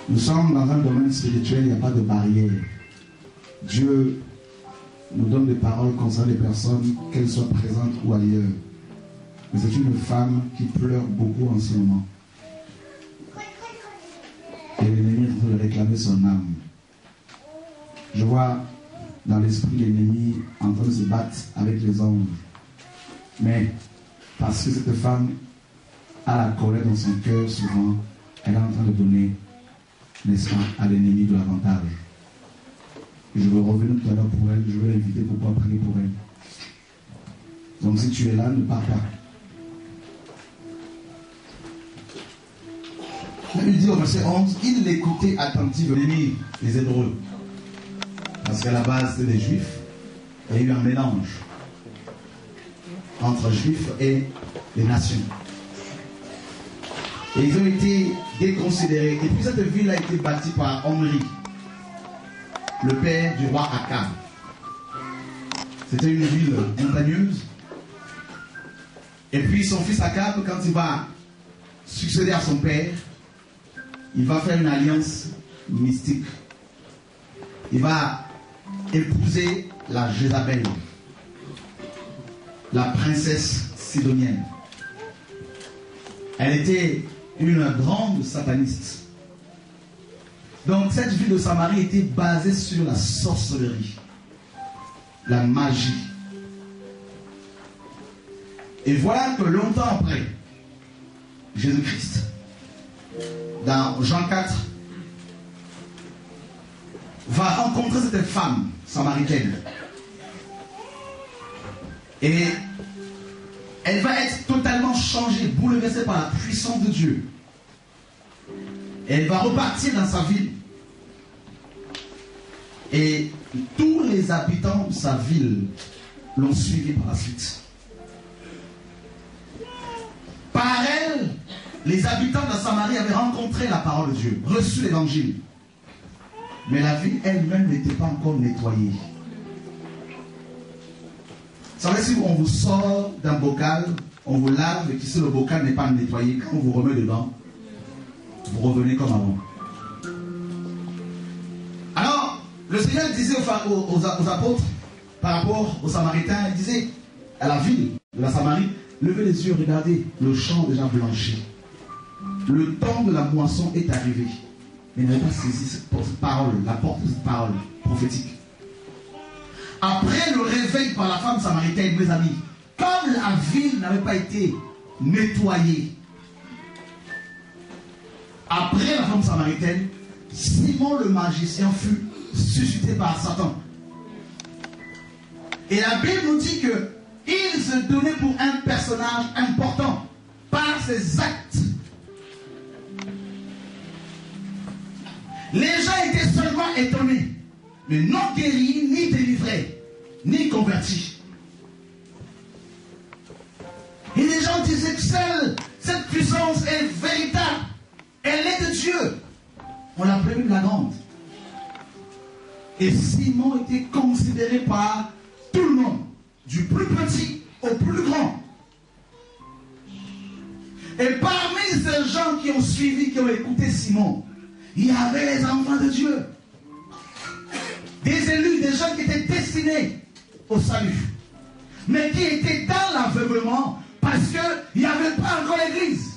Nous sommes dans un domaine spirituel, il n'y a pas de barrière. Dieu nous donne des paroles concernant les personnes, qu'elles soient présentes ou ailleurs. Mais c'est une femme qui pleure beaucoup en ce moment. Et l'ennemi est en train de réclamer son âme. Je vois dans l'esprit l'ennemi en train de se battre avec les anges. Mais parce que cette femme a la colère dans son cœur, souvent, elle est en train de donner, n'est-ce pas, à l'ennemi de l'avantage. Je veux revenir tout à l'heure pour elle, je veux l'inviter pour pouvoir prier pour elle. Donc si tu es là, ne pars pas. Il lui dit au verset 11, il l'écoutait attentivement, les Hébreux. Parce qu'à la base, c'était des Juifs. Il y a eu un mélange entre Juifs et les nations. Et ils ont été déconsidérés. Et puis cette ville a été bâtie par Omri, le père du roi Akab. C'était une ville montagneuse. Et puis son fils Akab, quand il va succéder à son père, il va faire une alliance mystique. Il va épouser la Jézabel, la princesse sidonienne. Elle était une grande sataniste. Donc cette ville de Samarie était basée sur la sorcellerie, la magie. Et voilà que longtemps après, Jésus-Christ, dans Jean 4, va rencontrer cette femme samaritaine. Et elle va être totalement changée, bouleversée par la puissance de Dieu. Et elle va repartir dans sa ville. Et tous les habitants de sa ville l'ont suivi par la suite. Par elle, les habitants de la Samarie avaient rencontré la parole de Dieu, reçu l'évangile. Mais la ville elle-même n'était pas encore nettoyée. Vous savez, si on vous sort d'un bocal, on vous lave et que si le bocal n'est pas nettoyé, quand on vous remet dedans, vous revenez comme avant. Alors, le Seigneur disait aux apôtres, par rapport aux Samaritains, il disait à la ville de la Samarie, levez les yeux, regardez, le champ déjà blanchi. Le temps de la moisson est arrivé. Mais n'avez pas saisi cette parole, la porte de cette parole prophétique. Après le réveil par la femme samaritaine, mes amis, comme la ville n'avait pas été nettoyée, après la femme samaritaine, Simon le magicien fut suscité par Satan. Et la Bible nous dit qu'il se donnait pour un personnage important par ses actes. Les gens étaient seulement étonnés, mais non guéris, ni délivrés, ni convertis. Et les gens disaient que cette puissance est véritable. Elle est de Dieu. On l'appelait même la grande. Et Simon était considéré par tout le monde, du plus petit au plus grand. Et parmi ces gens qui ont suivi, qui ont écouté Simon, il y avait les enfants de Dieu. Des élus, des gens qui étaient destinés au salut. Mais qui étaient dans l'aveuglement parce qu'il n'y avait pas encore l'église.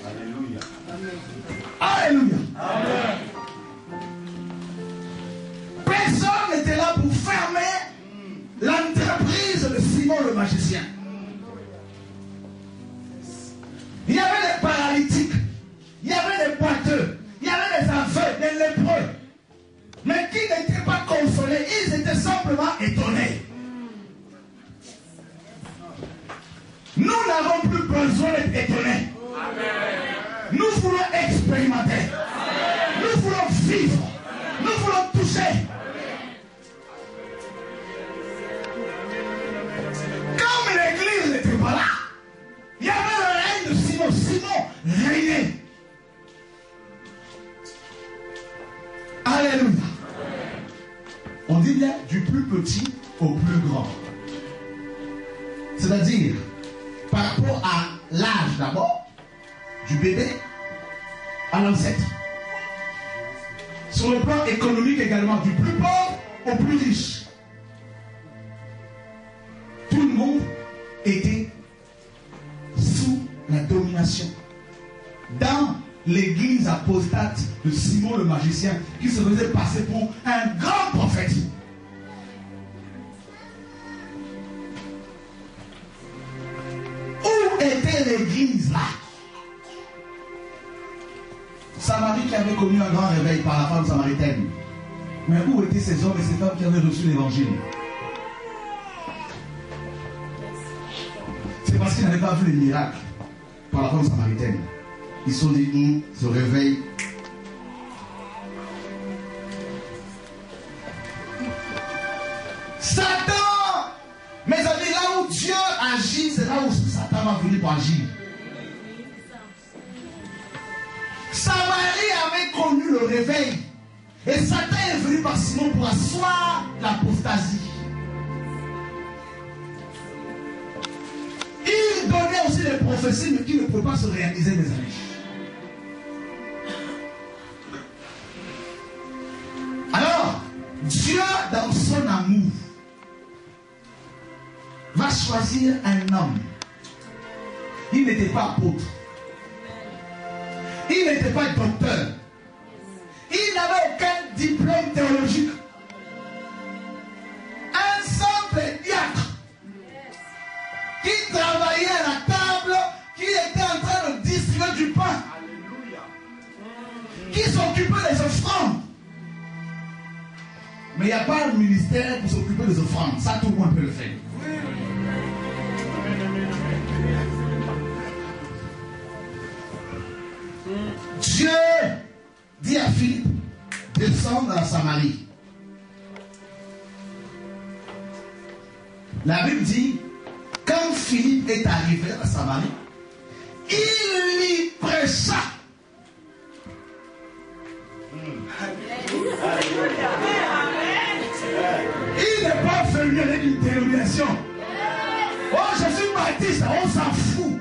Alléluia. Alléluia. Amen. Personne n'était là pour fermer l'entreprise de Simon le magicien. Il y avait des paralytiques, il y avait des boiteux, il y avait des aveugles, des lépreux, mais qui n'étaient pas consolés, ils étaient simplement étonnés. Nous n'avons plus besoin d'être étonnés. Nous voulons expérimenter. Nous voulons vivre. Nous voulons toucher. Comme l'église n'était pas là, il y avait le règne de Simon. Simon régnait. Alléluia. On dit bien du plus petit au plus grand. C'est-à-dire, par rapport à l'âge d'abord, du bébé à l'ancêtre. Sur le plan économique également, du plus pauvre au plus riche. Tout le monde était sous la domination. Dans l'église apostate de Simon le magicien, qui se faisait passer pour un grand prophète. Où était l'église là? Samarie qui avait connu un grand réveil par la femme samaritaine. Mais où étaient ces hommes et ces femmes qui avaient reçu l'évangile? C'est parce qu'ils n'avaient pas vu les miracles par la femme samaritaine. Ils se sont dit, ce réveil. Satan, mes amis, là où Dieu agit, c'est là où Satan va venir pour agir. Samarie avait connu le réveil. Et Satan est venu par Simon pour asseoir l'apostasie. Il donnait aussi des prophéties, mais qui ne pouvaient pas se réaliser, mes amis. Alors, Dieu, dans son amour, va choisir un homme. Il n'était pas apôtre. Il n'était pas docteur. Il n'avait aucun diplôme théologique. Un simple diacre qui travaillait à la table, qui était en train de distribuer du pain, qui s'occupait des offrandes. Mais il n'y a pas de ministère pour s'occuper des offrandes. Ça, tout le monde peut le faire. Dieu dit à Philippe, descends dans la Samarie. La Bible dit, quand Philippe est arrivé à Samarie, il y prêcha. Il n'est pas venu avec une dénomination. Oh, je suis baptiste, on s'en fout.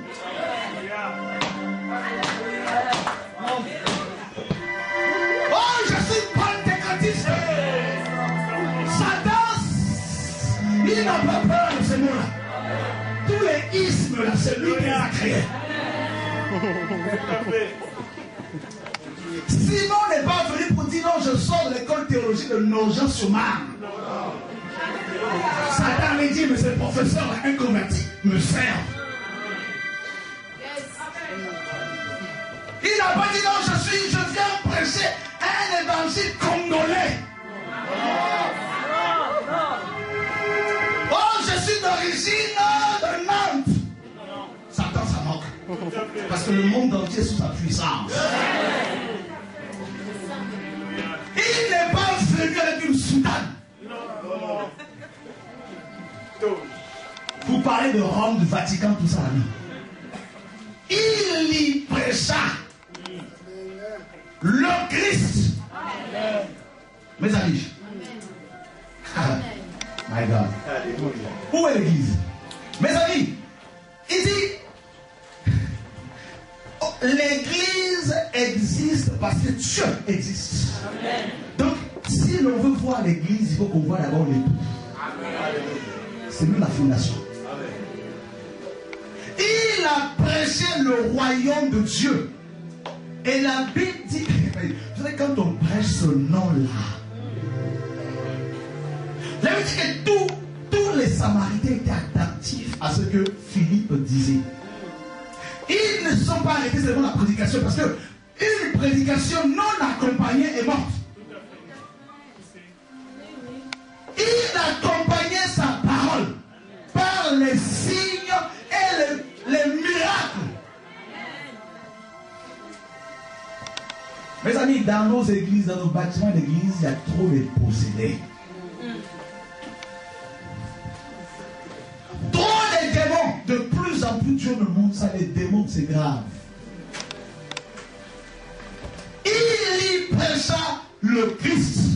Oh, je suis pentecôtiste. Satan, il n'a pas peur de ce mot-là. Tous les ismes, là, c'est lui qui les a créés. Simon n'est pas venu pour dire non, je sors de l'école théologique de Nogent-sur-Marne. Satan lui dit, mais ce professeur inconverti me sert. Il n'a pas dit non, je viens prêcher un évangile congolais. Oh, je suis d'origine de Nantes. Satan, ça moque. Parce que le monde entier est sous sa puissance. Il n'est pas venu avec une soutane. Vous parlez de Rome, du Vatican, tout ça. Il y prêcha le Christ. Mes amis. My God. Où est l'église? Mes amis, il dit l'église existe parce que Dieu existe. Amen. Donc, si l'on veut voir l'église, il faut qu'on voit d'abord l'époux. C'est lui la fondation. Amen. Il a prêché le royaume de Dieu. Et la Bible dit, vous savez, quand on prêche ce nom-là, la Bible dit que tous les Samaritains étaient attentifs à ce que Philippe disait. Ils ne sont pas arrêtés seulement la prédication, parce que une prédication non accompagnée est morte. Il accompagnait sa parole par les signes et les miracles. Mes amis, dans nos églises, dans nos bâtiments d'église, il y a trop de possédés. Trop de démons. De plus en plus, Dieu nous montre ça. Les démons, c'est grave. Il y prêcha le Christ.